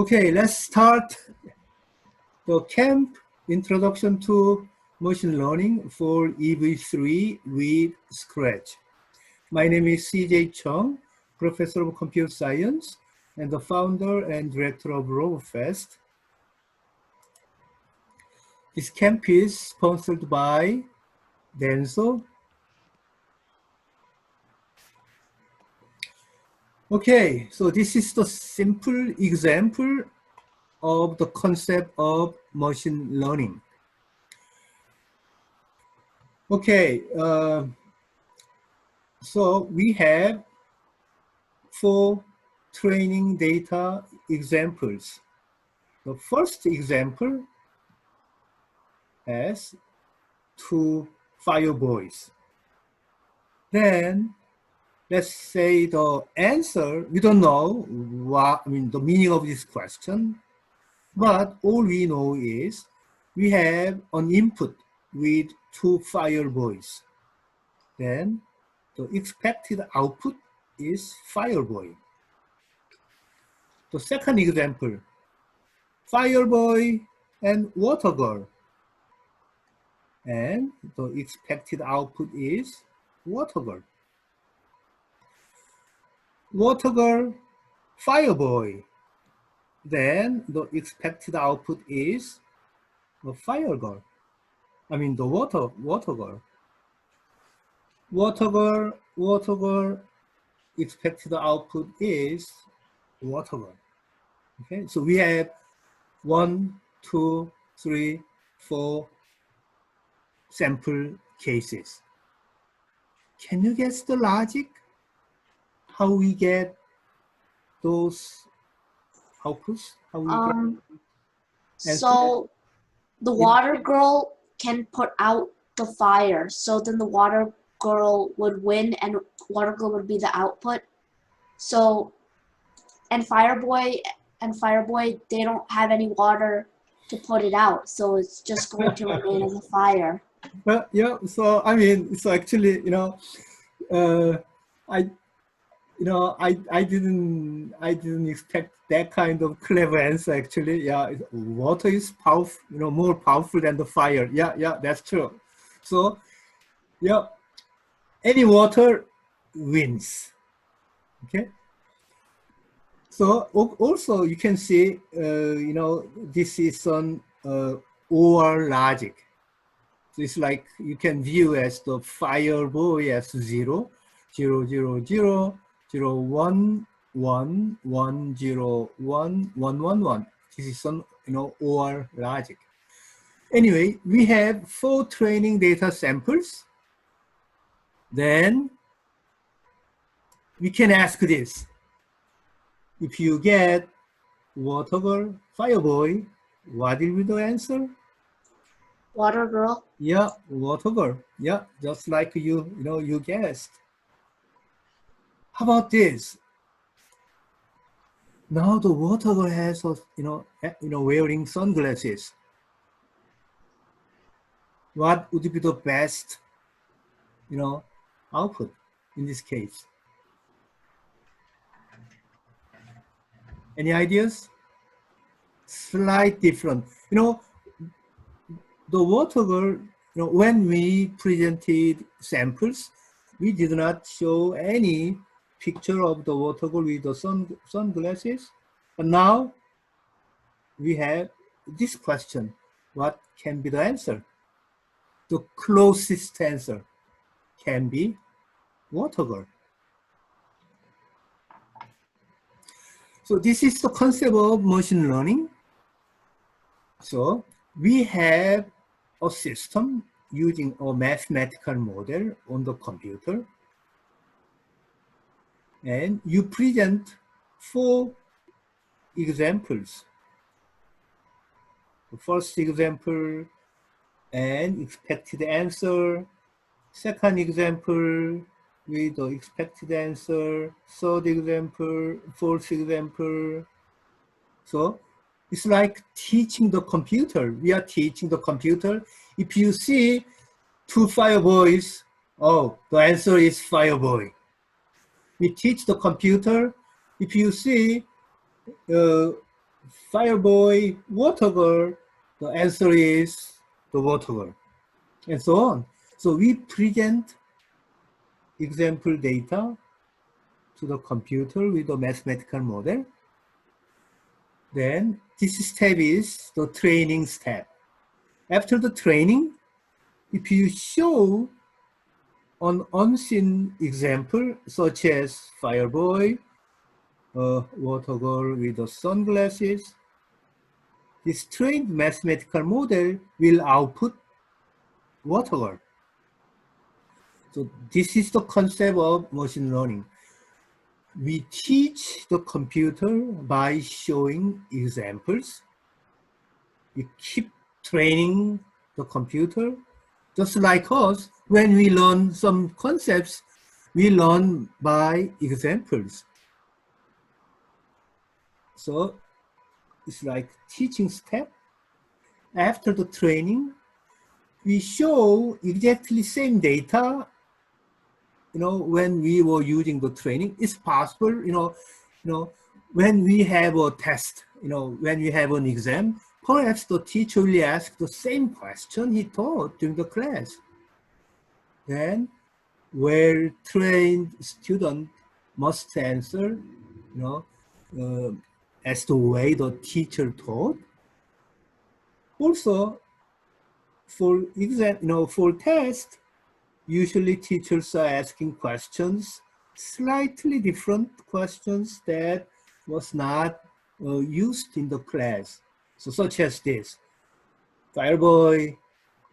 Okay, let's start the camp introduction to machine learning for EV3 with Scratch. My name is CJ Chung, Professor of Computer Science and the founder and director of RoboFest. This camp is sponsored by Denso. Okay, so this is the simple example of the concept of machine learning. Okay, so we have 4 training data examples. The first example has 2 fire boys. Then let's say the answer, we don't know what, the meaning of this question, but all we know is we have an input with 2 fire boys. Then the expected output is fire boy. The second example, fire boy and water girl. And the expected output is water girl. Water girl, fire boy. Then the expected output is the fire girl. The water girl. Water girl, expected output is water girl. Okay, so we have 1, 2, 3, 4 sample cases. Can you guess the logic? How we get those outputs? So the water girl can put out the fire, so then the water girl would win and water girl would be the output. So, and fire boy, they don't have any water to put it out, so it's just going to remain as a fire. Well, yeah, so so actually, I didn't expect that kind of clever answer actually. Yeah, water is powerful, more powerful than the fire. Yeah, that's true. So, yeah, any water wins. Okay. So also you can see, this is an OR logic. So it's like you can view as the fire boy as 0, 0, 0, 0, 0, 1, 1, 1, 0, 1, 1, 1, 1. This is some, OR logic. Anyway, we have 4 training data samples. Then we can ask this. If you get water girl, fire boy, what will be the answer? Water girl. Yeah, water girl. Yeah, just like you guessed. How about this? Now the water girl has, wearing sunglasses. What would be the best, output in this case? Any ideas? Slight different. The water girl, when we presented samples, we did not show any picture of the water girl with the sunglasses. But now we have this question. What can be the answer? The closest answer can be water girl. So this is the concept of machine learning. So we have a system using a mathematical model on the computer. And you present 4 examples. The first example and expected answer. Second example with the expected answer. Third example, fourth example. So it's like teaching the computer. We are teaching the computer. If you see 2 fire boys, oh, the answer is fire boy. We teach the computer. If you see Fireboy, water girl, the answer is the water girl, and so on. So we present example data to the computer with a mathematical model. Then this step is the training step. After the training, if you show an unseen example, such as Fireboy, water girl with the sunglasses, this trained mathematical model will output water girl. So this is the concept of machine learning. We teach the computer by showing examples. We keep training the computer. Just like us, when we learn some concepts, we learn by examples. So it's like teaching step. After the training, we show exactly same data. When we were using the training, it's possible. When we have a test, when we have an exam, perhaps the teacher will ask the same question he taught during the class. Then, well-trained student must answer, as the way the teacher taught. Also, for exam, for test, usually teachers are asking questions, slightly different questions that was not used in the class. So such as this: Fireboy,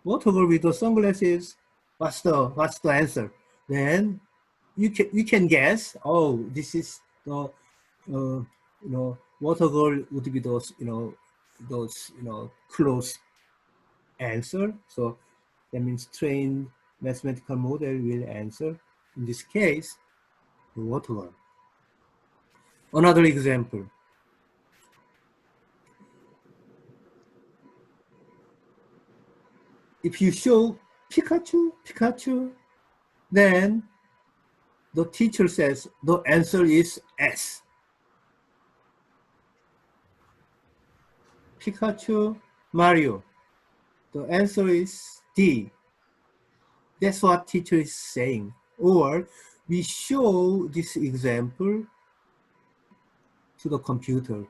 whatever with the sunglasses, what's the answer? Then you can guess. Oh, this is the water girl would be those close answer. So that means trained mathematical model will answer. In this case, the water girl. Another example. If you show Pikachu, then the teacher says the answer is S. Pikachu, Mario, the answer is D. That's what teacher is saying. Or we show this example to the computer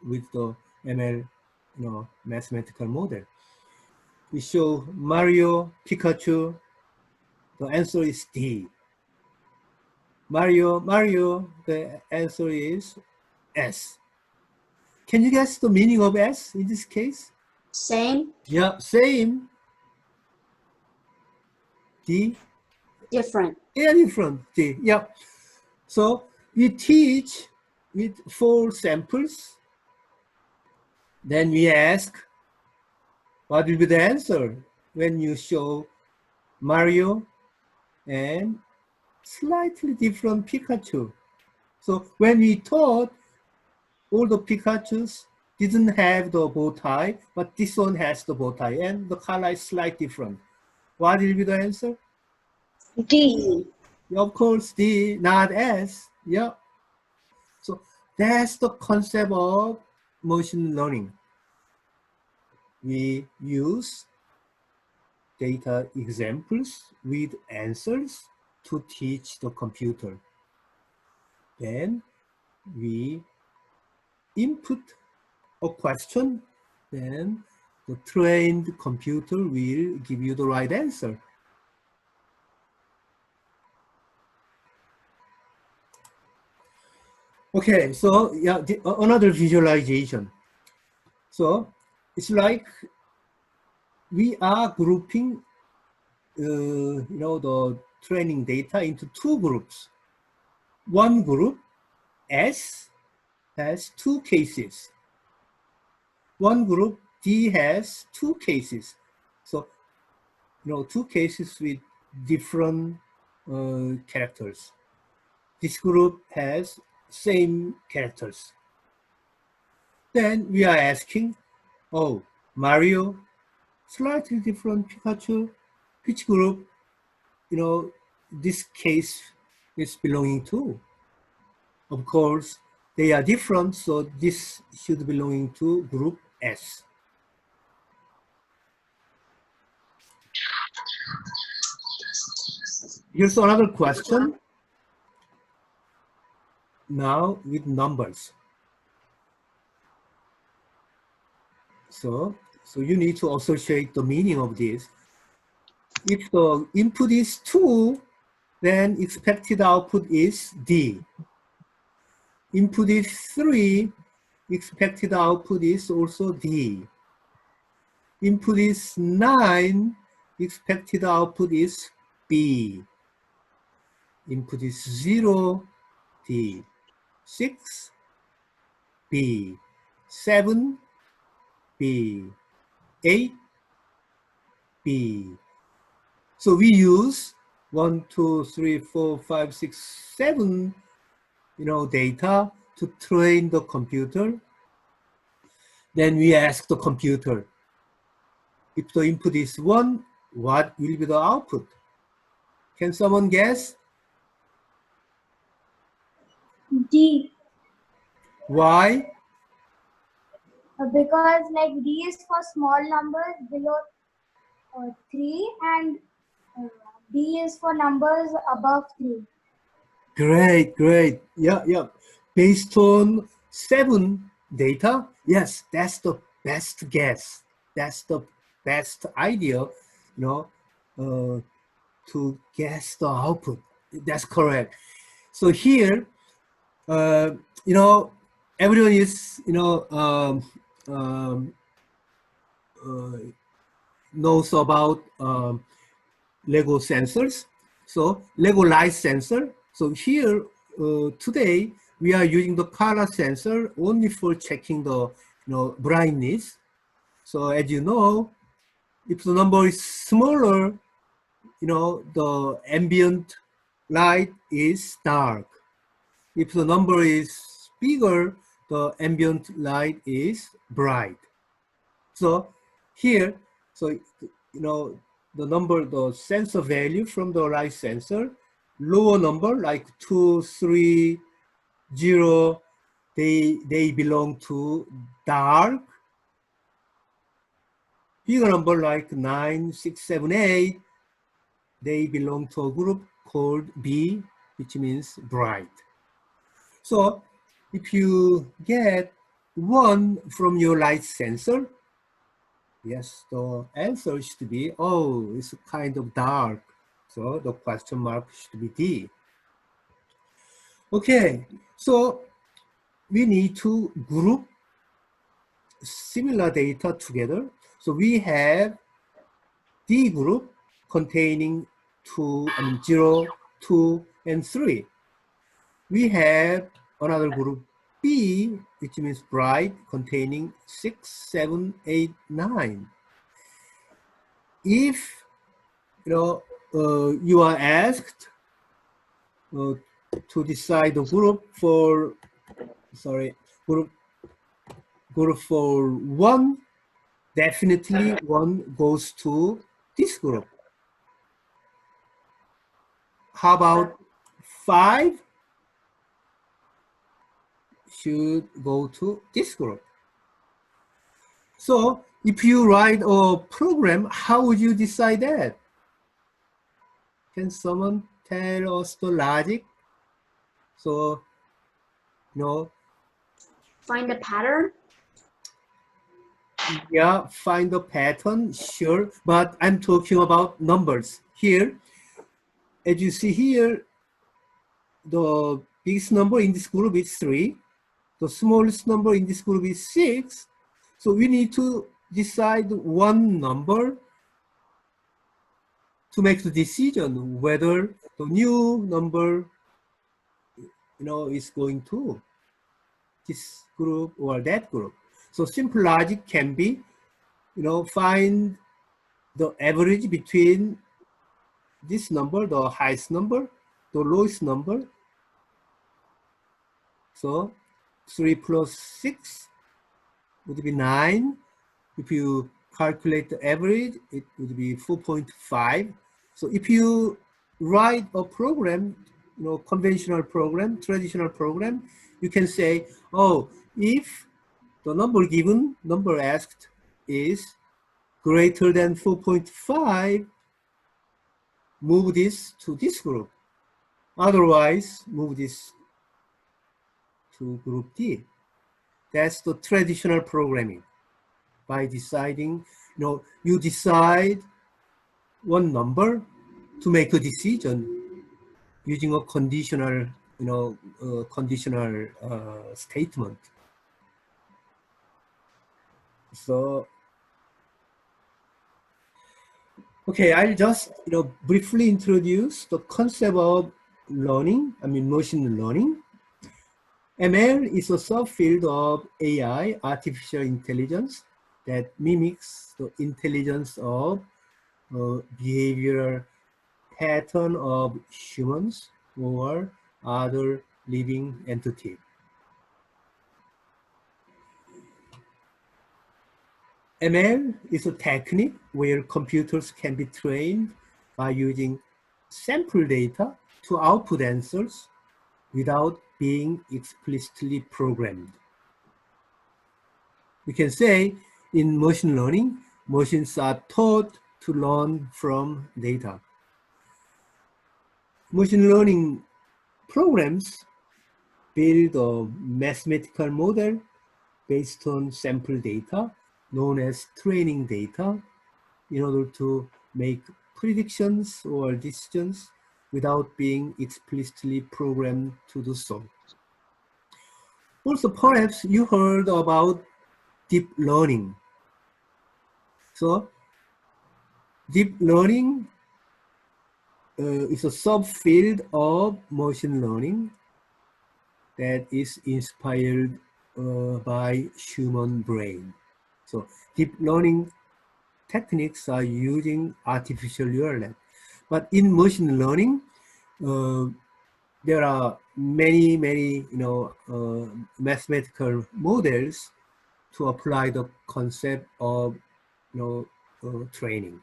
with the ML, mathematical model. We show Mario, Pikachu, the answer is D. Mario, the answer is S. Can you guess the meaning of S in this case? Same, Yeah, same. D? different. Yeah, different. D, yeah. So we teach with 4 samples. Then we ask, what will be the answer when you show Mario and slightly different Pikachu? So when we taught, all the Pikachus didn't have the bow tie, but this one has the bow tie, and the color is slightly different. What will be the answer? D. Of course, D, not S. Yeah. So that's the concept of machine learning. We use data examples with answers to teach the computer. Then we input a question, then the trained computer will give you the right answer. Okay, so yeah, another visualization. So it's like we are grouping, the training data into 2 groups. One group, S, has 2 cases. One group, D, has 2 cases. So, 2 cases with different characters. This group has same characters. Then we are asking, oh, Mario, slightly different Pikachu, which group, this case is belonging to? Of course, they are different, so this should belong to group S. Here's another question. Now with numbers. So you need to associate the meaning of this. If the input is 2, then expected output is D. Input is 3, expected output is also D. Input is 9, expected output is B. Input is 0, D. 6, B. 7, B. 8, B. So we use 1, 2, 3, 4, 5, 6, 7, data to train the computer. Then we ask the computer, if the input is 1, what will be the output? Can someone guess? D. Why? Because like D is for small numbers below 3 and B is for numbers above 3. Great. Yeah. Based on 7 data, yes, that's the best guess. That's the best idea, to guess the output. That's correct. So here, everyone is, knows about Lego sensors. So Lego light sensor. So here today we are using the color sensor only for checking the brightness. So as you know, if the number is smaller, the ambient light is dark. If the number is bigger, the ambient light is bright. So here, the sensor value from the light sensor, lower number like 2, 3, 0, they belong to dark. Bigger number like 9, 6, 7, 8, they belong to a group called B, which means bright. So if you get 1 from your light sensor, yes, the answer should be, oh, it's kind of dark. So the question mark should be D. Okay, so we need to group similar data together. So we have D group containing 0, 2, and 3. We have another group B, which means bright, containing 6, 7, 8, 9. If you are asked to decide the group for group for 1, definitely 1 goes to this group. How about 5 should go to this group? So if you write a program, how would you decide that? Can someone tell us the logic? So, Find a pattern. Yeah, find the pattern, sure. But I'm talking about numbers. Here, as you see here, the biggest number in this group is 3. The smallest number in this group is 6. So we need to decide one number to make the decision whether the new number, is going to this group or that group. So simple logic can be, find the average between this number, the highest number, the lowest number. So 3 plus 6 would be 9. If you calculate the average, it would be 4.5. So if you write a program, conventional program, traditional program, you can say, oh, if the number asked is greater than 4.5, move this to this group. Otherwise, move this to group D. That's the traditional programming. By deciding, you decide one number to make a decision using a conditional, statement. So, okay, I'll just, briefly introduce the concept of learning, machine learning. ML is a subfield of AI, artificial intelligence, that mimics the intelligence of behavioral pattern of humans or other living entity. ML is a technique where computers can be trained by using sample data to output answers without being explicitly programmed. We can say in machine learning, machines are taught to learn from data. Machine learning programs build a mathematical model based on sample data known as training data in order to make predictions or decisions without being explicitly programmed to do so. Also, perhaps you heard about deep learning. So, deep learning is a subfield of machine learning that is inspired by human brain. So, deep learning techniques are using artificial neural net. But in machine learning, there are many, mathematical models to apply the concept of, training.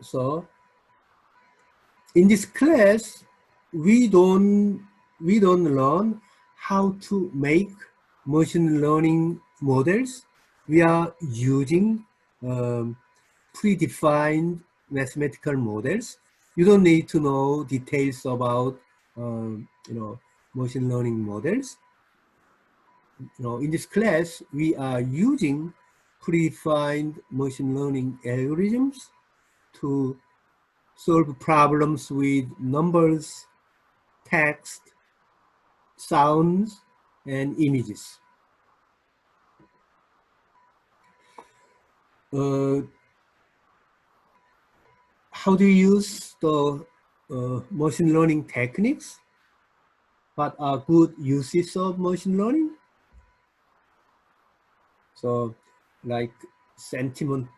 So, in this class, we don't learn how to make machine learning models. We are using predefined mathematical models. You don't need to know details about machine learning models. In this class, we are using predefined machine learning algorithms to solve problems with numbers, text, sounds, and images. How do you use the machine learning techniques? What are good uses of machine learning? So, like sentiment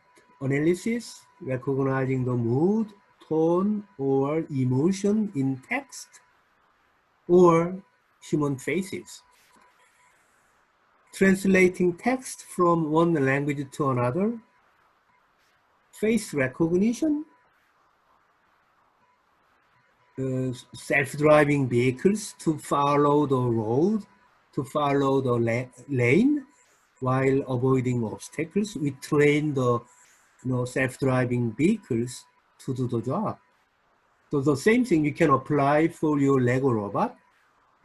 analysis, recognizing the mood, tone, or emotion in text, or human faces. Translating text from one language to another, face recognition, self-driving vehicles to follow the road, to follow the lane while avoiding obstacles. We train the self-driving vehicles to do the job. So the same thing you can apply for your Lego robot.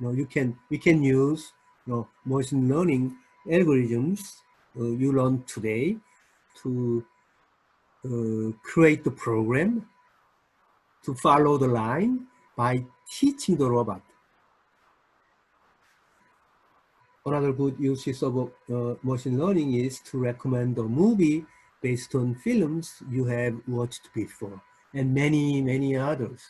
We can use machine learning algorithms you learned today to create the program to follow the line by teaching the robot. Another good use of machine learning is to recommend a movie based on films you have watched before, and many, many others.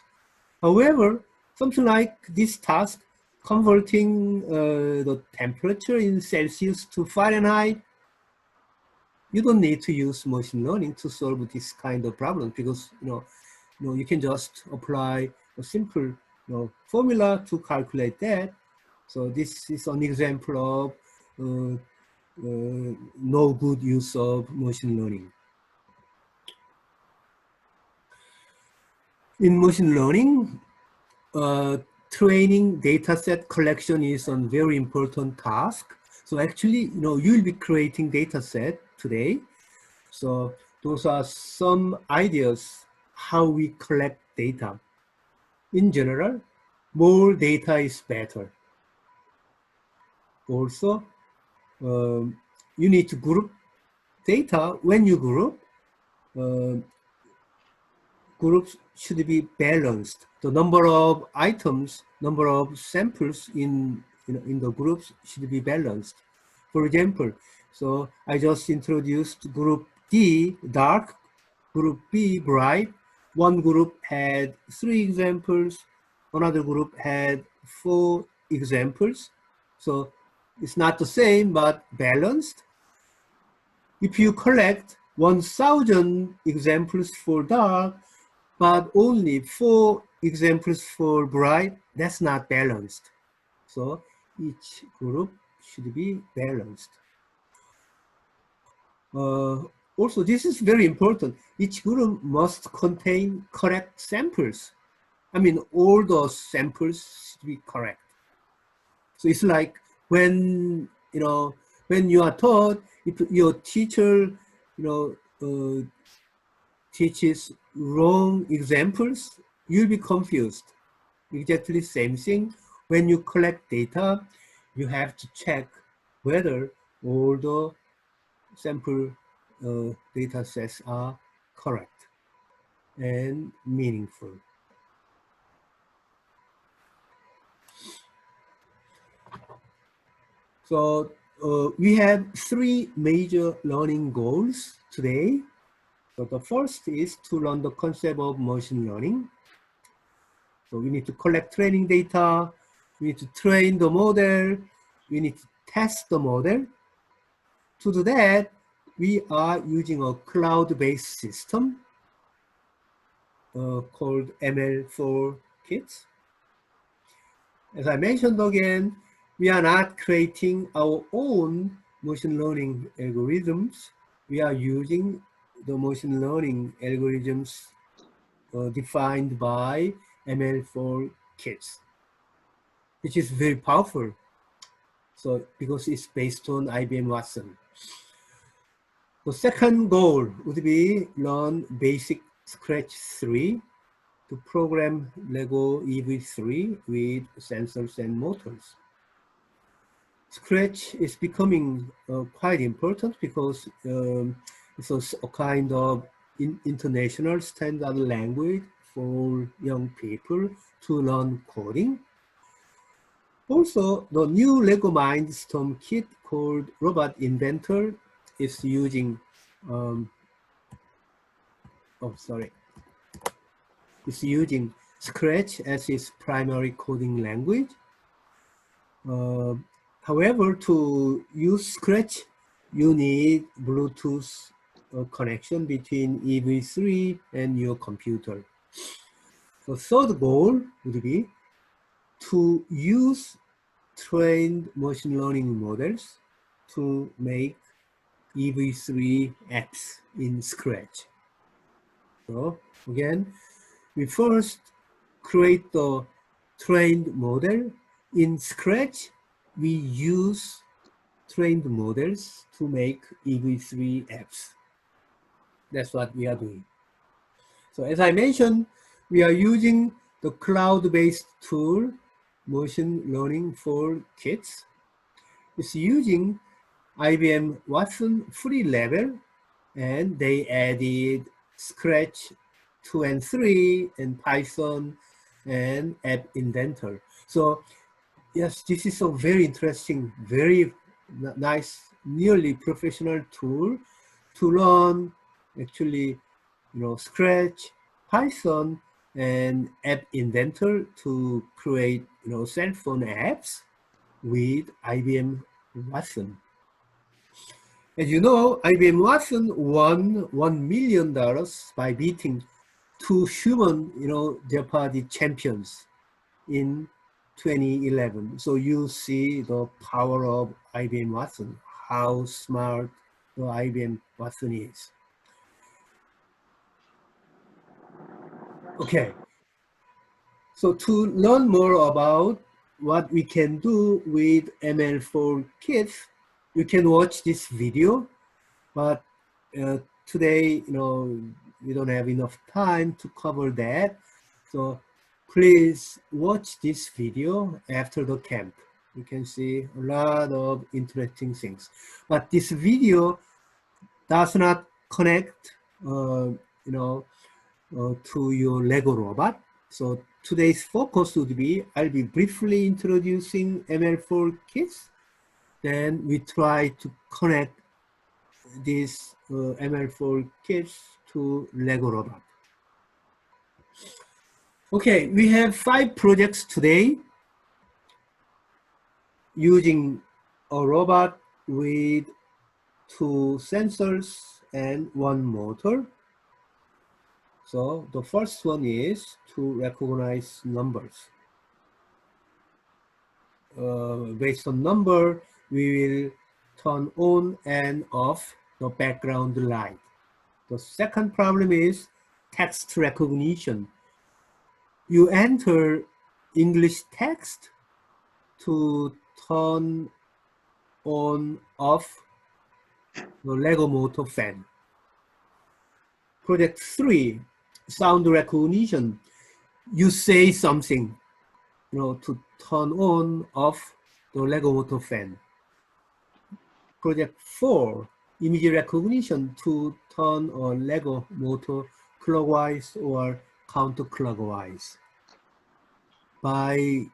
However, something like this task, converting the temperature in Celsius to Fahrenheit, you don't need to use machine learning to solve this kind of problem, because you can just apply a simple formula to calculate that. So this is an example of no good use of machine learning. In machine learning, training data set collection is a very important task. So actually, you'll be creating data set today. So those are some ideas how we collect data. In general, more data is better. Also, you need to group data. When you group, uh, groups should be balanced. The number of items, number of samples in the groups should be balanced. For example, so I just introduced group D, dark, group B, bright. One group had 3 examples, another group had 4 examples. So it's not the same, but balanced. If you collect 1,000 examples for dark, but only 4 examples for bright, that's not balanced. So each group should be balanced. Also, this is very important. Each group must contain correct samples. I mean, all those samples should be correct. So it's like when, when you are taught, if your teacher, teaches wrong examples, you'll be confused. Exactly same thing. When you collect data, you have to check whether all the sample data sets are correct and meaningful. So we have 3 major learning goals today. So the first is to learn the concept of machine learning. So we need to collect training data, we need to train the model, we need to test the model. To do that, we are using a cloud-based system called ML4 kits. As I mentioned again, we are not creating our own machine learning algorithms. We are using the machine learning algorithms defined by ML4 kits, which is very powerful. So because it's based on IBM Watson. The second goal would be learn basic Scratch 3 to program Lego EV3 with sensors and motors. Scratch is becoming quite important because it's a kind of international standard language for young people to learn coding. Also, the new Lego Mindstorm kit called Robot Inventor is using, it's using Scratch as its primary coding language. However, to use Scratch, you need Bluetooth connection between EV3 and your computer. The third goal would be to use trained machine learning models to make EV3 apps in Scratch. So again, we first create the trained model. In Scratch, we use trained models to make EV3 apps. That's what we are doing. So as I mentioned, we are using the cloud-based tool, Machine Learning for Kids. It's using IBM Watson free level, and they added Scratch 2 and 3 and Python and App Inventor. So yes, this is a very interesting, very nice, nearly professional tool to learn actually, Scratch, Python, and App Inventor to create, cell phone apps with IBM Watson. As you know, IBM Watson won $1 million by beating 2 human, Jeopardy champions in 2011. So you see the power of IBM Watson, how smart the IBM Watson is. Okay. So to learn more about what we can do with ML4 Kids, you can watch this video, but today, we don't have enough time to cover that. So please watch this video after the camp. You can see a lot of interesting things. But this video does not connect, to your Lego robot. So today's focus would be, I'll be briefly introducing ML4 Kids. Then we try to connect this ML4 Kids to Lego robot. Okay, we have 5 projects today using a robot with 2 sensors and 1 motor. So the first one is to recognize numbers. Based on number, we will turn on and off the background light. The second problem is text recognition. You enter English text to turn on off the Lego motor fan. Project 3, sound recognition. You say something, to turn on off the Lego motor fan. Project 4, image recognition to turn on Lego motor clockwise or counterclockwise by,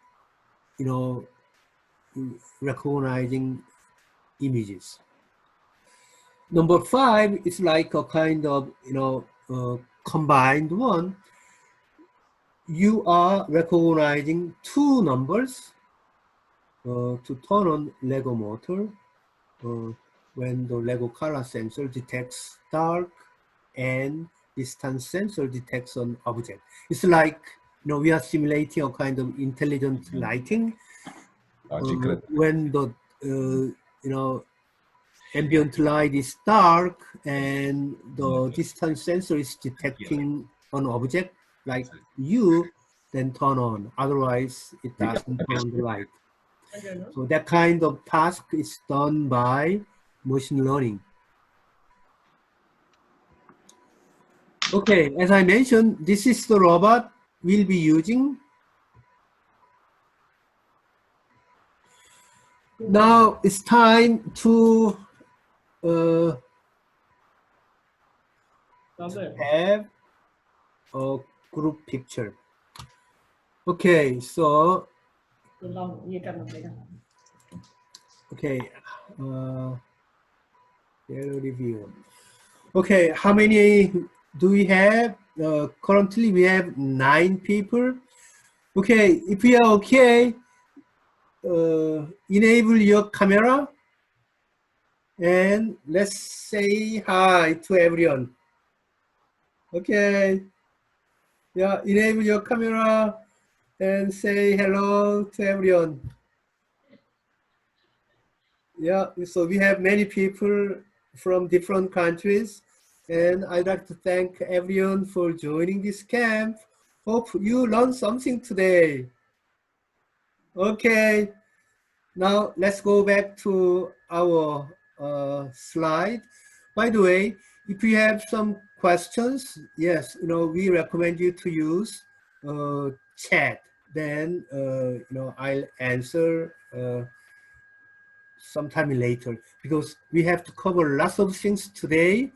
recognizing images. Number 5 is like a kind of, combined one. You are recognizing 2 numbers to turn on Lego motor when the Lego color sensor detects dark and distance sensor detects an object. It's like, we are simulating a kind of intelligent lighting. When the, ambient light is dark and the distance sensor is detecting an object like you, then turn on. Otherwise, it doesn't turn the light. So that kind of task is done by machine learning. Okay, as I mentioned, this is the robot we'll be using. Now it's time to have a group picture. Okay, so review. Okay, how many do we have? Currently we have 9 people. Okay, if we are okay, enable your camera and let's say hi to everyone. Okay, yeah, enable your camera and say hello to everyone. Yeah, so we have many people from different countries, and I'd like to thank everyone for joining this camp. Hope you learned something today. Okay, now let's go back to our slide. By the way, if you have some questions, yes, we recommend you to use chat. Then, I'll answer sometime later, because we have to cover lots of things today.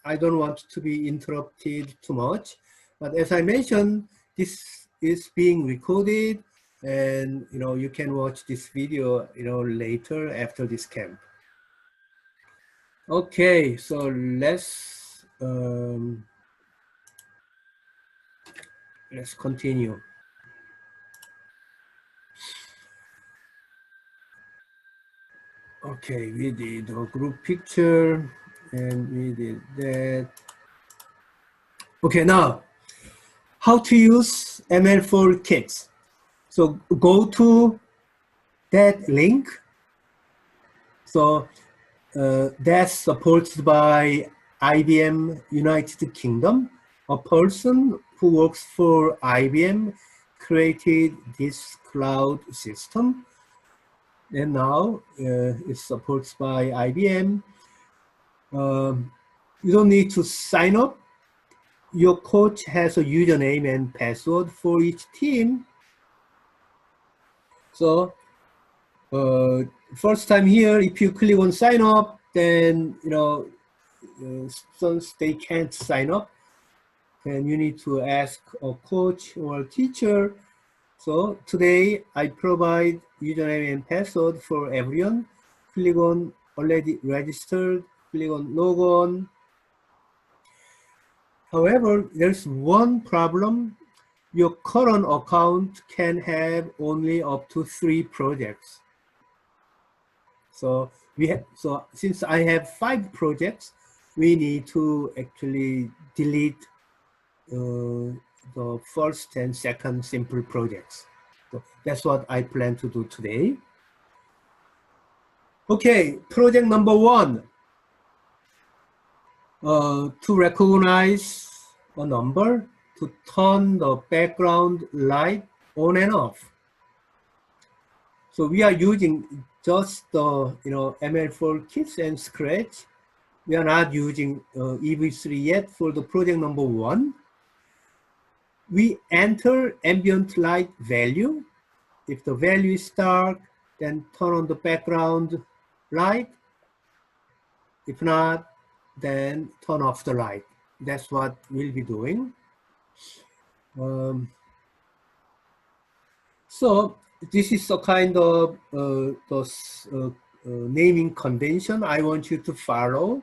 I don't want to be interrupted too much, but as I mentioned, this is being recorded, and you can watch this video later after this camp. Okay, so let's continue. Okay, we did a group picture and we did that. Okay, now how to use ML4 Kids. So go to that link. So that's supported by IBM United Kingdom. a person who works for IBM created this cloud system, and now it's supported by IBM. You don't need to sign up. Your coach has a username and password for each team. So first time here, if you click on sign up, then since they can't sign up, then you need to ask a coach or a teacher. So today I provide username and password for everyone. Click on already registered, click on log on. However, there's one problem. Your current account can have only up to 3 projects. So since I have 5 projects, we need to actually delete the first and second simple projects. So that's what I plan to do today. Okay, project number 1. To recognize a number, to turn the background light on and off. So we are using just the ML4 kits and Scratch. We are not using EV3 yet for the project number 1. We enter ambient light value. If the value is dark, then turn on the background light. If not, then turn off the light. That's what we'll be doing. So this is a kind of naming convention I want you to follow.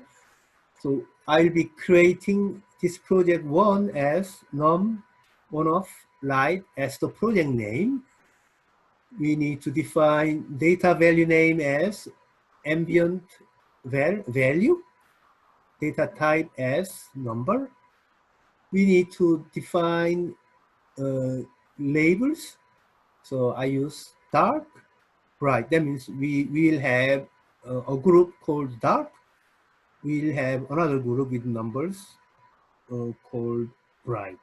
So I'll be creating this project 1 as num on off light as the project name. We need to define data value name as ambient value, data type as number. We need to define labels. So I use dark, bright. That means we will have a group called dark. We'll have another group with numbers called bright.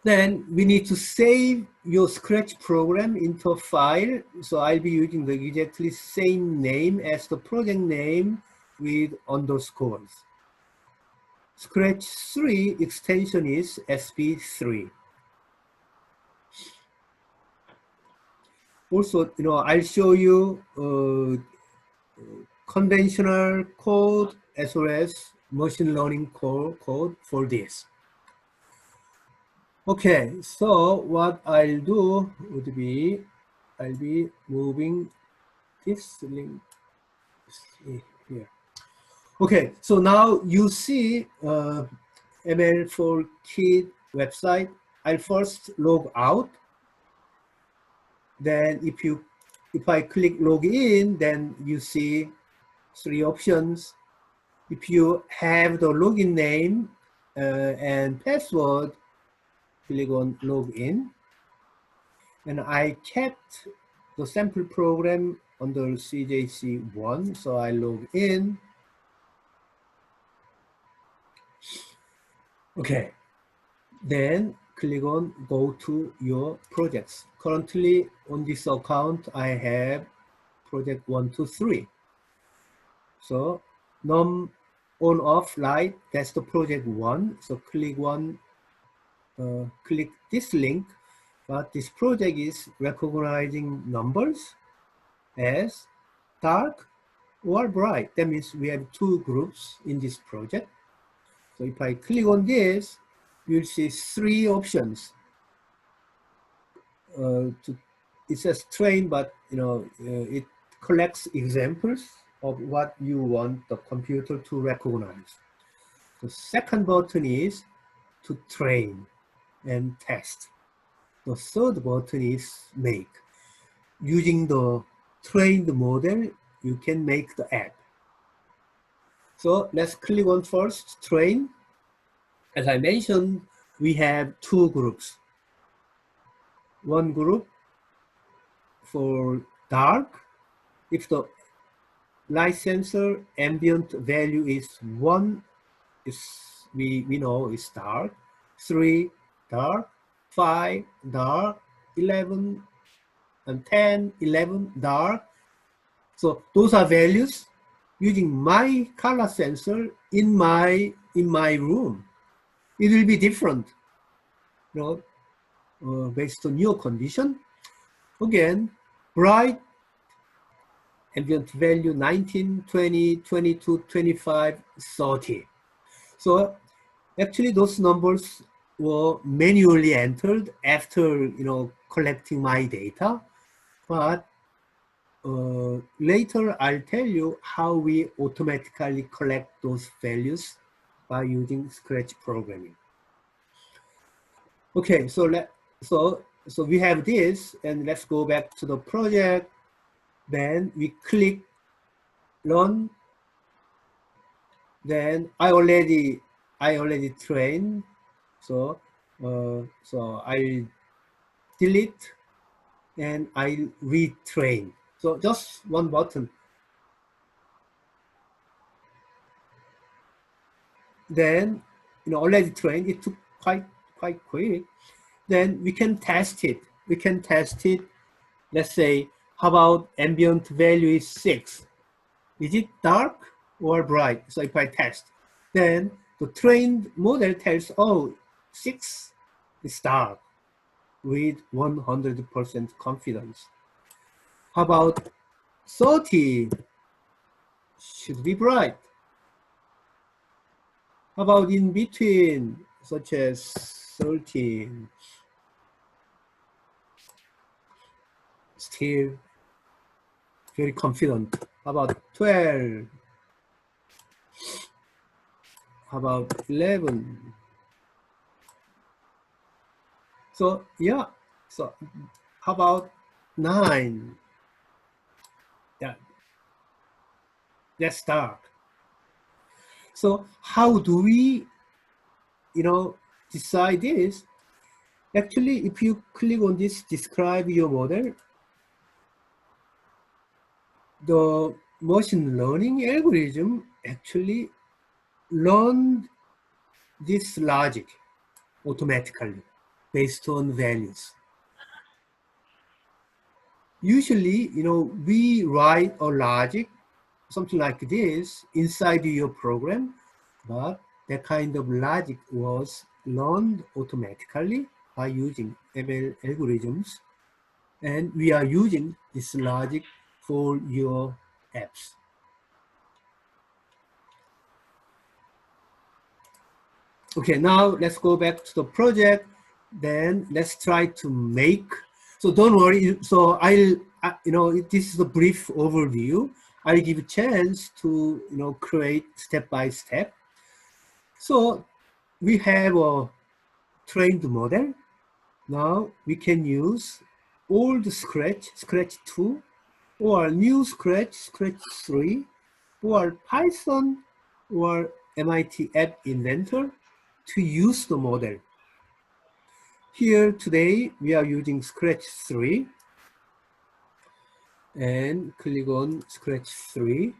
Then we need to save your Scratch program into a file. So I'll be using the exactly same name as the project name with underscores. Scratch 3 extension is SB3. Also, I'll show you conventional code as well as machine learning code for this. Okay, so what I'll do would be, I'll be moving this link here. Okay, so now you see ML4 Kid website. I'll first log out. Then if I click log in, then you see 3 options. If you have the login name and password, click on login. And I kept the sample program under CJC1, so I log in. Okay, then click on go to your projects. Currently on this account, I have project 1, 2, 3. So num on off light, that's the project 1. So click this link, but this project is recognizing numbers as dark or bright. That means we have 2 groups in this project. So if I click on this, you'll see 3 options. It says train, but it collects examples of what you want the computer to recognize. The second button is to train and test. The third button is make. Using the trained model, you can make the app. So let's click on first, train. As I mentioned, we have 2 groups. One group for dark. If the light sensor ambient value is 1, it's we know is dark, 3 dark, 5 dark, 11 and 10, 11 dark. So those are values using my color sensor in my room. It will be different, you know, based on your condition. Again, bright ambient value 19, 20, 22, 25, 30. So actually those numbers were manually entered after, you know, collecting my data, but later I'll tell you how we automatically collect those values by using Scratch programming. Okay, so so we have this, and let's go back to the project. Then we click run. Then I already trained, so so I delete and I retrain. So just one button. Then, you know, already trained. It took quite quick. Then we can test it. We can test it. Let's say, how about ambient value is 6? Is it dark or bright? So if I test, then the trained model tells, oh, 6 is dark with 100% confidence. How about 30? Should be bright. How about in between, such as 13? Still very confident. How about 12? How about 11? So yeah, so how about 9? Yeah, that's dark. So how do we, you know, decide this? Actually, if you click on this, describe your model, the machine learning algorithm actually learned this logic automatically based on values. Usually, you know, we write a logic, something like this, inside your program, but that kind of logic was learned automatically by using ML algorithms, and we are using this logic for your apps. Okay, now let's go back to the project. Then let's try to make. So don't worry. So I'll, you know, this is a brief overview. I'll give a chance to, you know, create step by step. So we have a trained model. Now we can use old Scratch, Scratch 2, or new Scratch, Scratch 3, or Python, or MIT App Inventor to use the model. Here today we are using Scratch 3, and click on Scratch 3.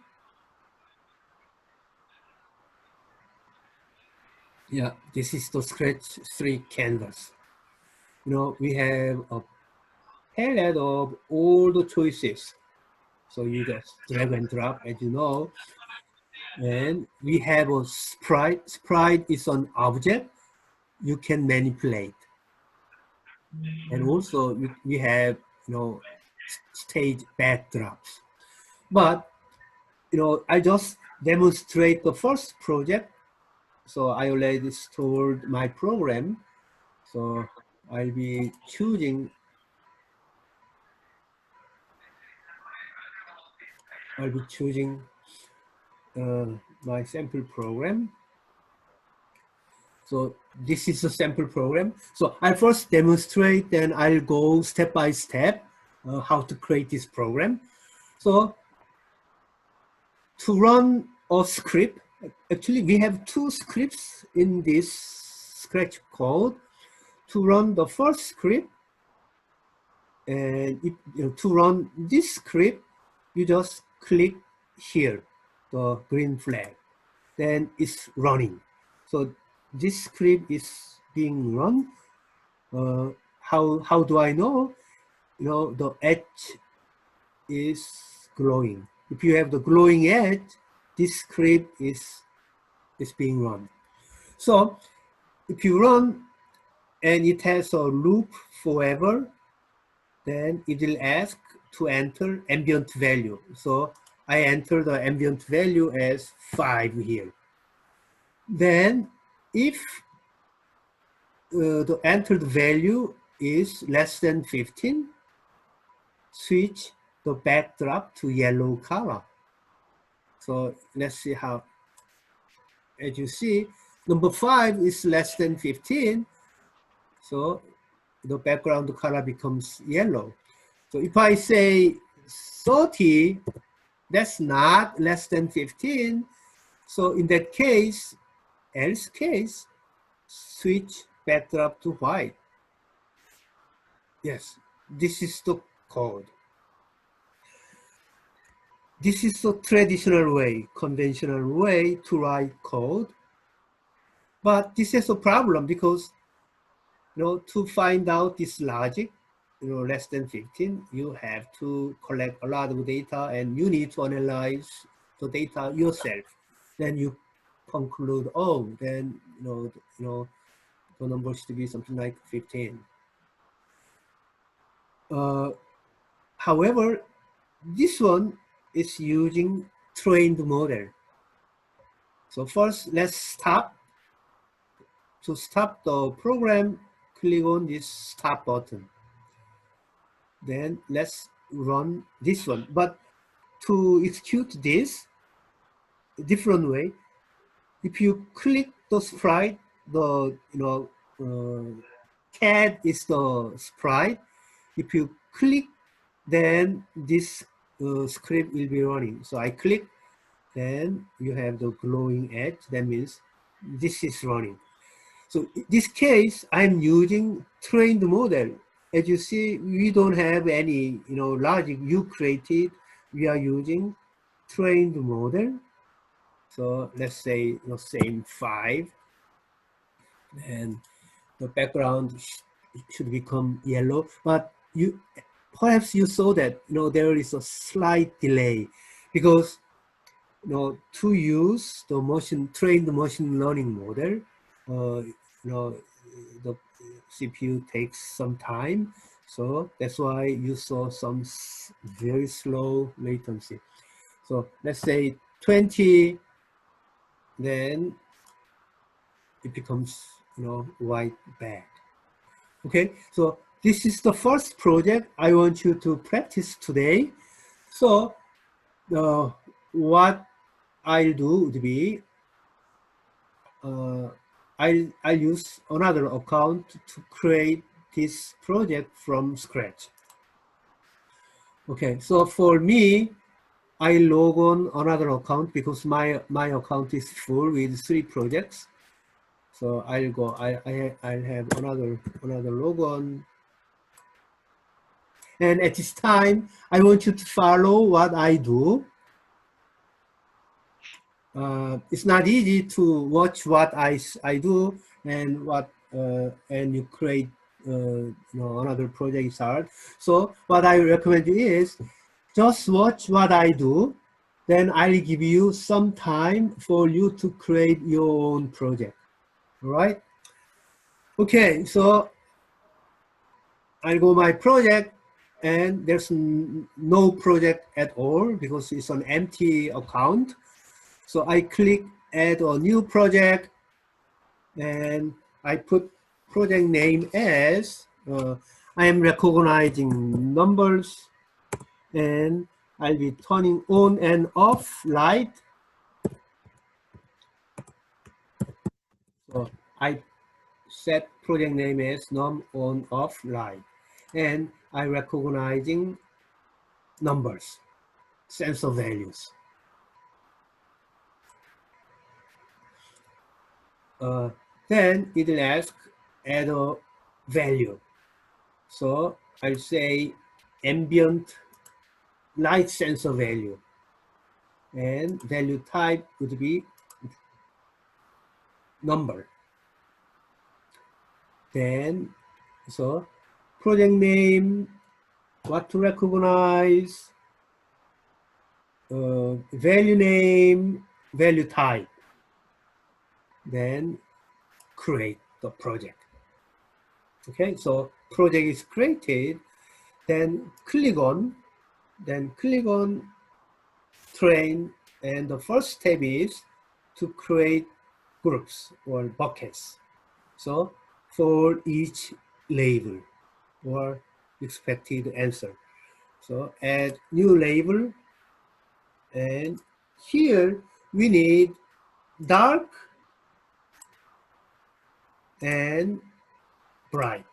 Yeah, this is the Scratch 3 canvas. You know, we have a palette of all the choices. So you just drag and drop, as you know. And we have a sprite. Sprite is an object you can manipulate. And also we have, you know, stage backdrops. But, you know, I just demonstrate the first project. So I already stored my program. So I'll be choosing my sample program. So this is a sample program. So I'll first demonstrate, then I'll go step by step how to create this program. So to run a script, actually we have 2 scripts in this Scratch code. To run the first script, and to run this script, you just click here, the green flag, then it's running. So this script is being run. How do I know? You know, the edge is glowing. If you have the glowing edge, this script is being run. So if you run and it has a loop forever, then it will ask to enter ambient value. So I enter the ambient value as 5 here. Then if the entered value is less than 15, switch the backdrop to yellow color. So let's see how, as you see, number 5 is less than 15. So the background color becomes yellow. So if I say 30, that's not less than 15. So in that case, else case, switch backdrop to white. Yes, this is the code. This is the traditional way, conventional way to write code. But this is a problem because, you know, to find out this logic, you know, less than 15, you have to collect a lot of data and you need to analyze the data yourself. Then you conclude, oh, then, you know, the number should be something like 15. However, this one is using trained model. So first, let's stop. To stop the program, click on this stop button. Then let's run this one. But to execute this different way, if you click the sprite, the cat is the sprite. If you click, then this script will be running. So I click, then you have the glowing edge. That means this is running. So in this case, I'm using trained model. As you see, we don't have any logic you created. We are using trained model. So let's say same 5, and the background should become yellow. But perhaps you saw that there is a slight delay because to use the trained machine learning model, the CPU takes some time. So that's why you saw some very slow latency. So let's say 20, then it becomes white back. Okay, so this is the first project I want you to practice today. So what I'll do would be I'll use another account to create this project from scratch. Okay, so for me, I log on another account because my account is full with 3 projects. So I'll go. I'll have another logon. And at this time, I want you to follow what I do. It's not easy to watch what I do and you create another project is hard. So what I recommend you is just watch what I do, then I'll give you some time for you to create your own project. All right. Okay, so I'll go my project, and there's no project at all because it's an empty account. So I click add a new project, and I put project name as I am recognizing numbers, and I'll be turning on and off light. So I set project name as num on off light, and I recognizing numbers, sensor values. Then it will ask add a value. So I'll say ambient light sensor value, and value type would be number. Then, so project name, what to recognize, value name, value type. Then create the project. Okay, so project is created, then click on train, and the first step is to create groups or buckets. So for each label or expected answer. So add new label, and here we need dark and bright.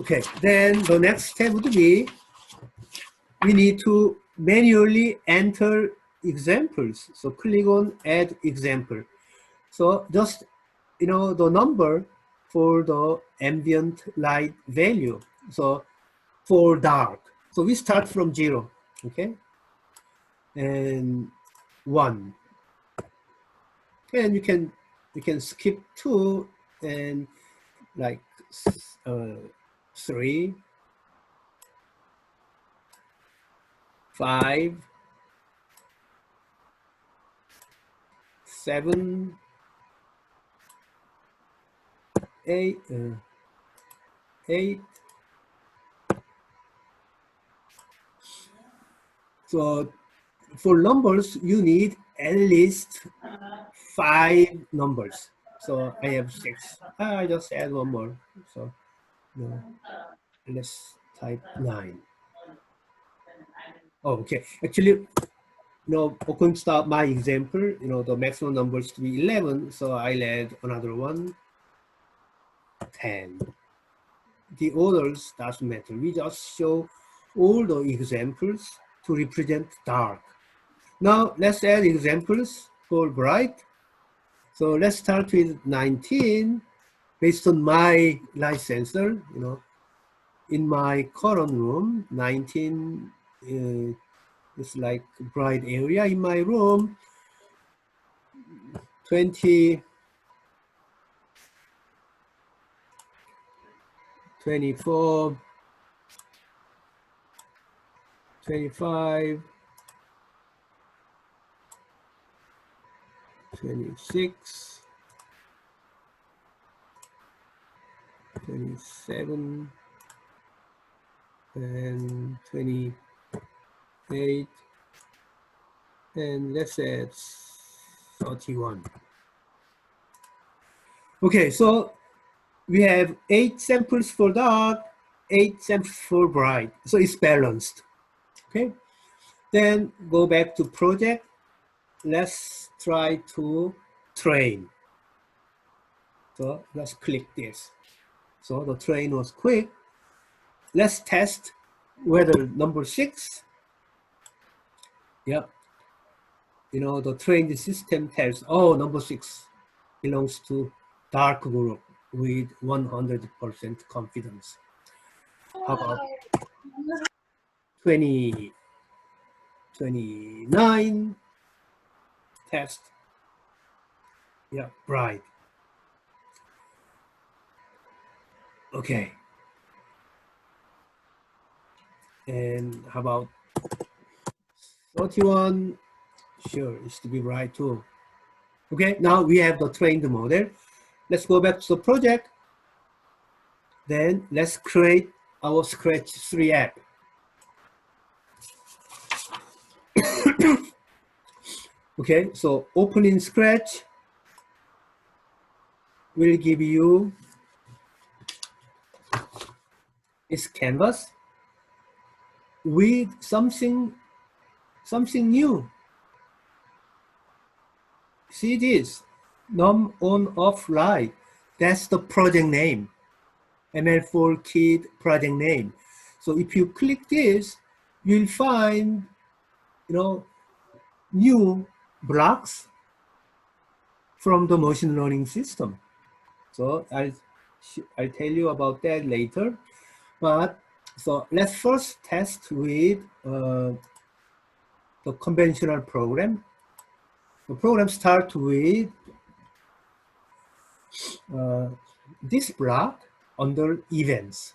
Okay, then the next step would be we need to manually enter examples. So click on add example. So just, the number for the ambient light value. So for dark, so we start from 0, okay, and 1, and you can skip 2 and like 3, 5, 7, 8, 8. So for numbers, you need at least 5 numbers. So I have 6. I just add one more. So let's type 9. Oh, okay. Actually, according to my example, the maximum numbers to be 11. So I'll add another one, 10. The orders doesn't matter. We just show all the examples to represent dark. Now let's add examples for bright. So let's start with 19 based on my light sensor. In my current room, 19 is like bright area in my room. 20, 24, 25, 26, 27, and 28, and let's add 31. Okay, so we have 8 samples for dark, 8 samples for bright, so it's balanced. Okay, then go back to project. Let's try to train. So let's click this. So the train was quick. Let's test whether number 6, yeah, the trained system tells, oh, number 6 belongs to dark group with 100% confidence. How about 20, 29, test, yeah, bright. Okay. And how about 31? Sure, it's to be right too. Okay, now we have the trained model. Let's go back to the project. Then let's create our Scratch 3 app. Okay, so opening Scratch will give you this canvas with something new. See this, num on off light. That's the project name, ML4 Kid project name. So if you click this, you'll find, new blocks from the machine learning system. So I'll tell you about that later. But so let's first test with the conventional program. The program starts with this block under events.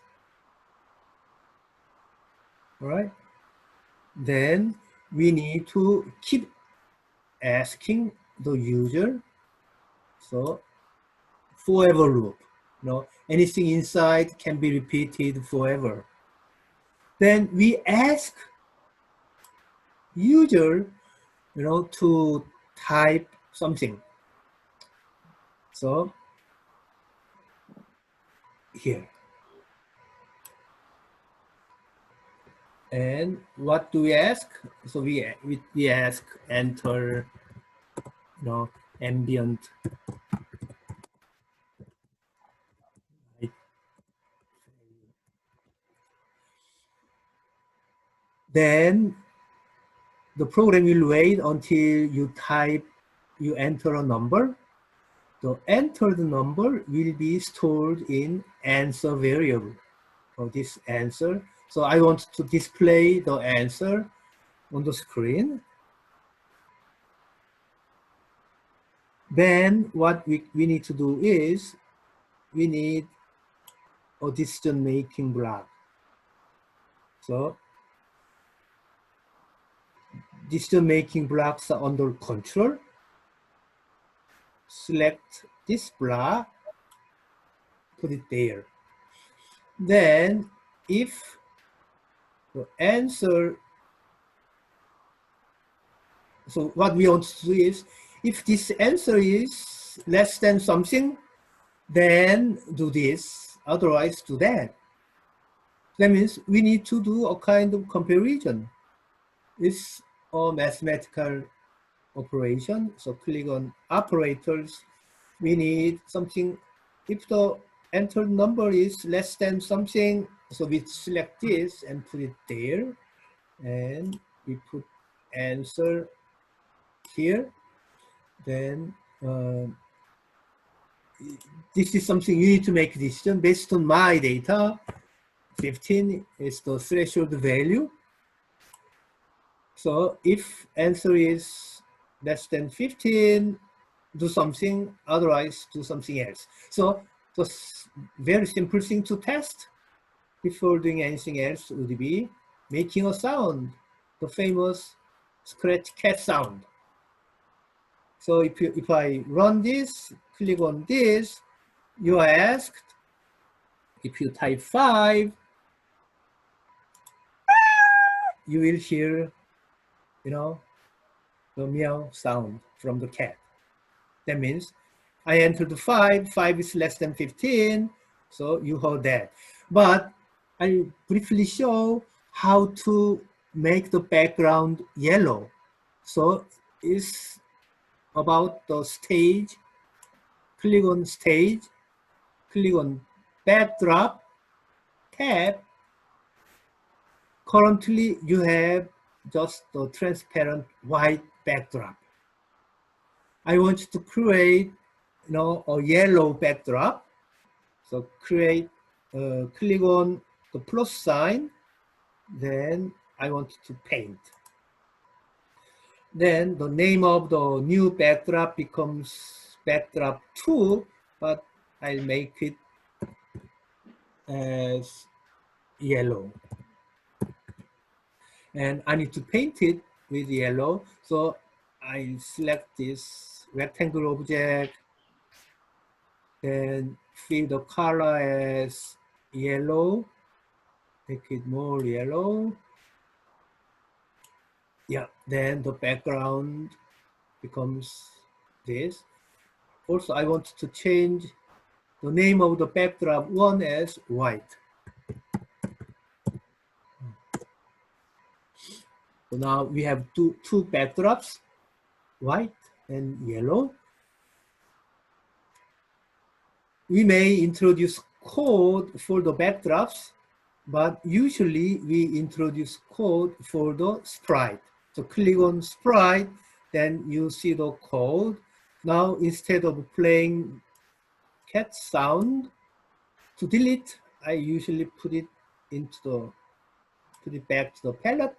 All right. Then we need to keep asking the user. So forever loop. Anything inside can be repeated forever. Then we ask user, to type something. So here. And what do we ask? So we ask enter, ambient. Then the program will wait until you enter a number. The entered number will be stored in answer variable. So this answer. So I want to display the answer on the screen. Then what we need to do is we need a decision-making block. So decision-making blocks are under control. Select this block, put it there. Then if the answer, so what we want to do is, if this answer is less than something, then do this, otherwise do that. That means we need to do a kind of comparison. It's a mathematical operation. So click on operators. We need something. If the entered number is less than something, so we select this and put it there. And we put answer here. Then this is something you need to make a decision based on my data. 15 is the threshold value. So if answer is less than 15, do something, otherwise do something else. So the very simple thing to test before doing anything else would be making a sound, the famous scratch cat sound. So if I run this, click on this, you are asked, if you type 5, you will hear, the meow sound from the cat. That means I entered 5, 5 is less than 15, so you heard that. But I'll briefly show how to make the background yellow. So it's about the stage. Click on stage, click on backdrop, tab. Currently you have just the transparent white backdrop. I want to create, a yellow backdrop. So click on the plus sign. Then I want to paint. Then the name of the new backdrop becomes backdrop 2, but I'll make it as yellow. And I need to paint it with yellow. So I select this rectangle object, then fill the color as yellow, make it more yellow. Yeah, then the background becomes this. Also, I want to change the name of the backdrop 1 as white. So now we have two backdrops, white and yellow. We may introduce code for the backdrops, but usually we introduce code for the sprite. So click on sprite, then you see the code. Now instead of playing cat sound, to delete, I usually put it back to the palette.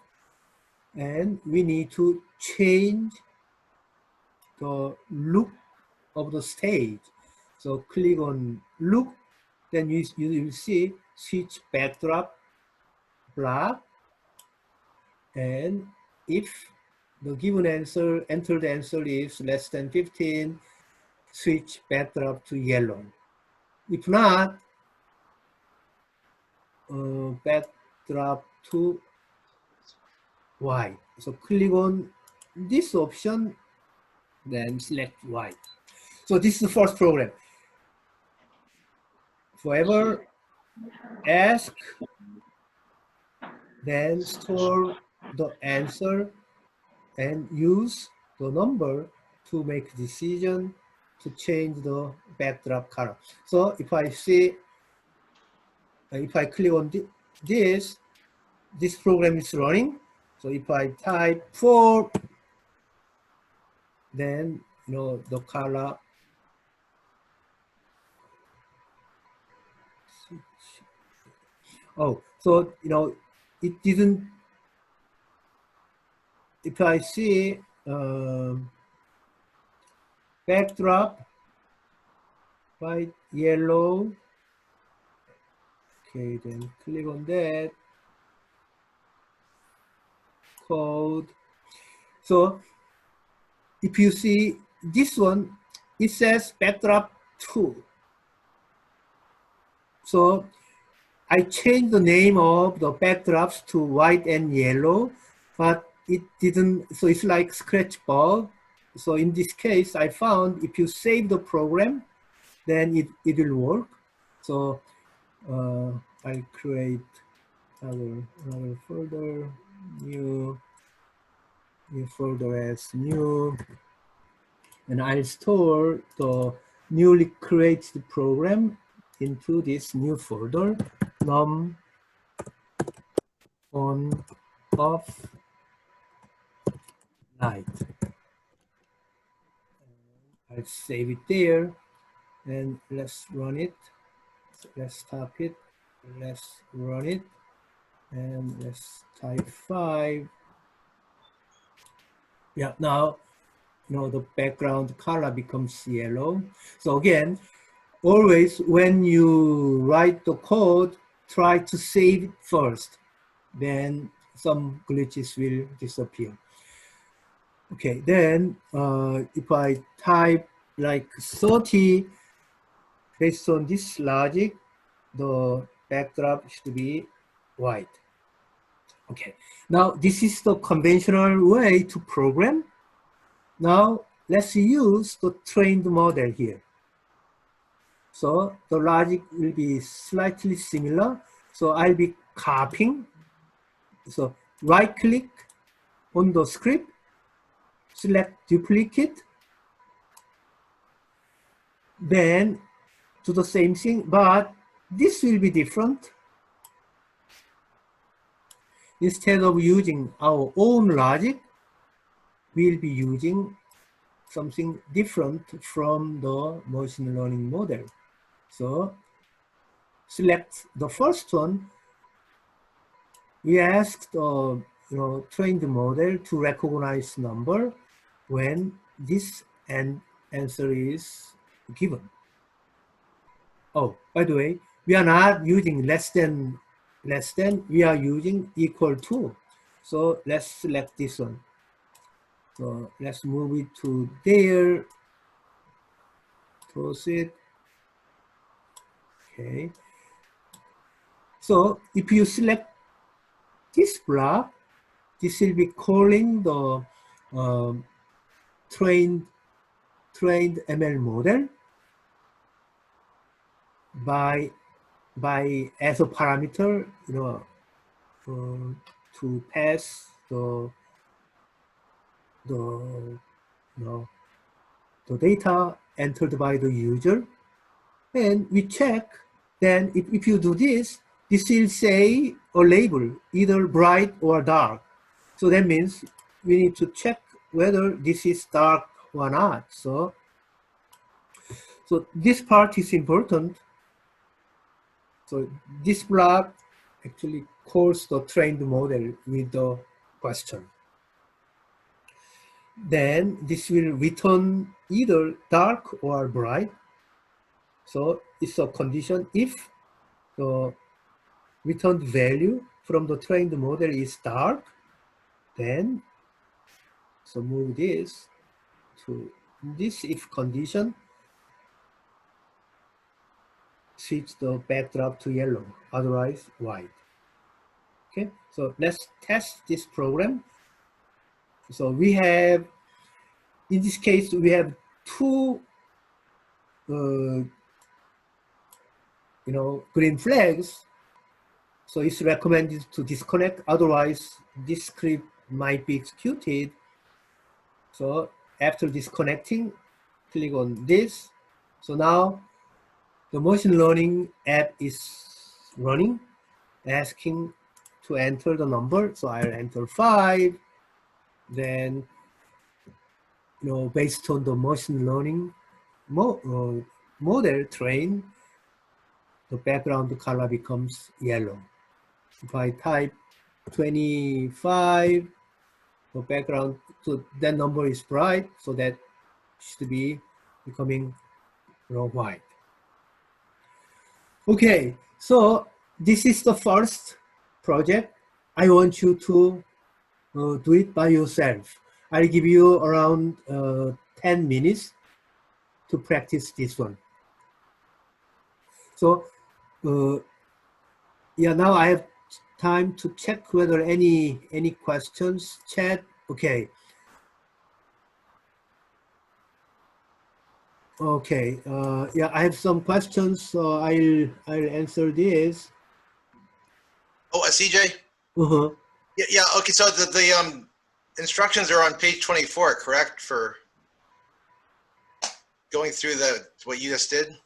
and we need to change the look of the stage. So click on look, then you will see switch backdrop block, and if the given answer, entered answer is less than 15, switch backdrop to yellow. If not, backdrop to white. So click on this option, then select white. So this is the first program. Forever ask, then store the answer and use the number to make decision to change the backdrop color. So if I see, if I click on this program is running. So if I type 4, then the color. Oh, so it didn't. If I see backdrop white, yellow. Okay, then click on that code. So if you see this one, it says backdrop 2. So I changed the name of the backdrops to white and yellow, but it didn't, so it's like scratch bug. So in this case, I found if you save the program, then it will work. So I create another folder, new folder as new, and I'll store the newly created program into this new folder, num on off light. I'll save it there, and let's run it. So let's stop it, let's run it, and let's type 5. Yeah, now the background color becomes yellow. So again, always when you write the code, try to save it first, then some glitches will disappear. Okay, then if I type like 30, based on this logic, the backdrop should be white. Okay, now this is the conventional way to program. Now let's use the trained model here. So the logic will be slightly similar. So I'll be copying. So right click on the script, select duplicate, then do the same thing, but this will be different. Instead of using our own logic, we'll be using something different from the machine learning model. So select the first one. We asked the trained model to recognize number when this answer is given. Oh, by the way, we are not using less than, we are using equal to. So let's select this one. So let's move it to there, proceed. Okay. So if you select this block, this will be calling the trained ML model by as a parameter, to pass the data entered by the user, and we check. Then if you do this will say a label, either bright or dark. So that means we need to check whether this is dark or not. So this part is important. So this block actually calls the trained model with the question. then this will return either dark or bright. So it's a condition if the returned value from the trained model is dark, then so move this to this if condition, switch the backdrop to yellow, otherwise white. Okay, so let's test this program. So we have, in this case, we have two green flags. So it's recommended to disconnect, otherwise this script might be executed. So after disconnecting, click on this. So now the machine learning app is running, asking to enter the number. So I'll enter 5. Then, based on the machine learning model trained, the background color becomes yellow. If I type 25, the background, so that number is bright, so that should be becoming white. Okay, so this is the first project. I want you to do it by yourself. I'll give you around 10 minutes to practice this one. So yeah, now I have time to check whether any questions, chat. Okay. Okay, yeah, I have some questions, so I'll answer this. Oh, CJ? Uh-huh. Yeah, okay, so the instructions are on page 24, correct, for going through what you just did?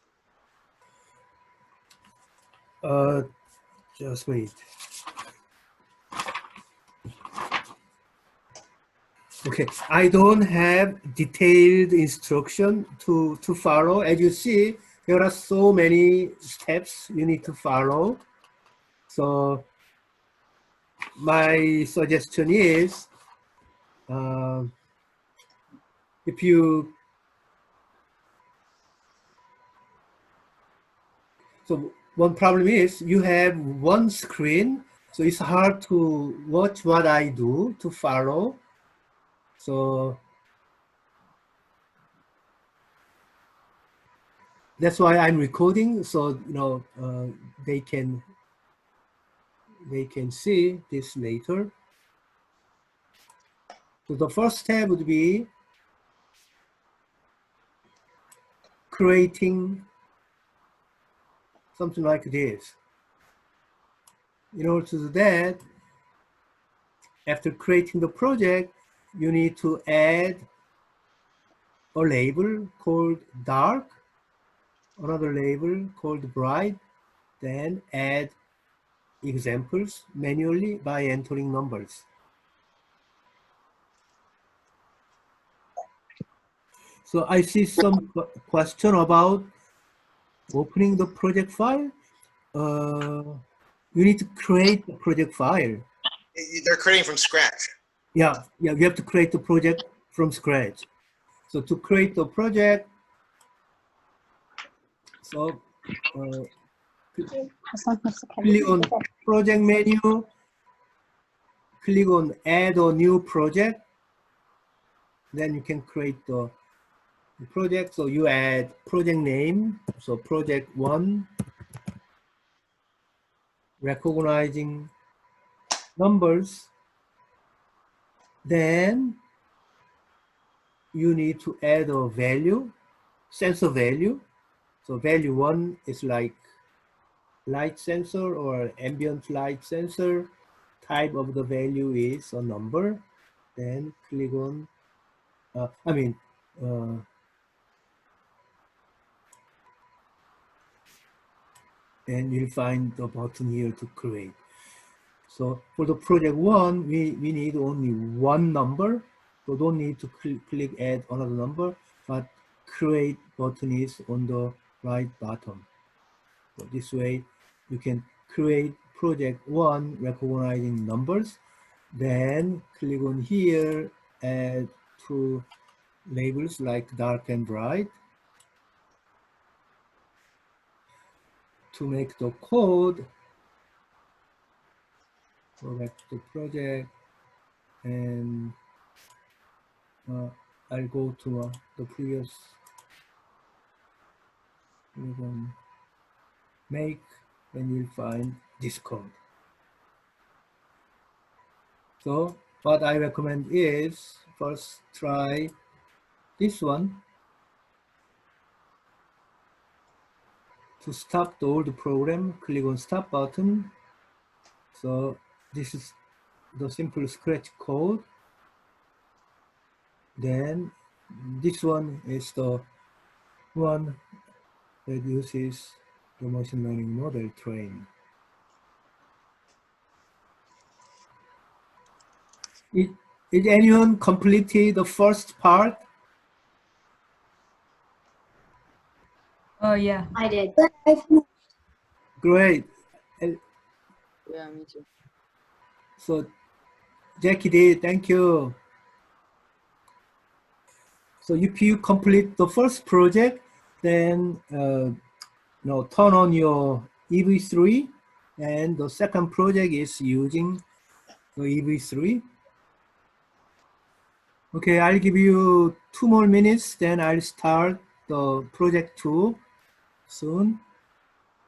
Just wait. Okay, I don't have detailed instruction to follow. As you see, there are so many steps you need to follow. So my suggestion is, if you, so one problem is you have one screen, so it's hard to watch what I do to follow. So that's why I'm recording, so they can see this later. So the first step would be creating something like this. In order to do that, after creating the project, you need to add a label called dark, another label called bright, then add examples manually by entering numbers. So I see some question about opening the project file. You need to create the project file. They're creating from scratch. Yeah, you have to create the project from scratch. So to create the project, so click on project menu, click on add a new project, then you can create the project. So you add project name, so project 1, recognizing numbers. Then you need to add a value, sensor value. So value 1 is like light sensor or ambient light sensor. Type of the value is a number. Then click on, and you'll find the button here to create. So for the project 1, we need only one number. So don't need to click add another number, but create button is on the right bottom. So this way you can create project 1 recognizing numbers, then click on here, add two labels like dark and bright to make the code. Go back to project and I'll go to the previous make, and you'll find this code. So what I recommend is first try this one to stop the old program. Click on stop button. So this is the simple scratch code. Then this one is the one that uses the machine learning model train. Did anyone completed the first part? Oh, yeah. I did. Great. Yeah, me too. So Jackie did, thank you. So if you complete the first project, then turn on your EV3, and the second project is using the EV3. Okay, I'll give you 2 more minutes, then I'll start the project 2 soon.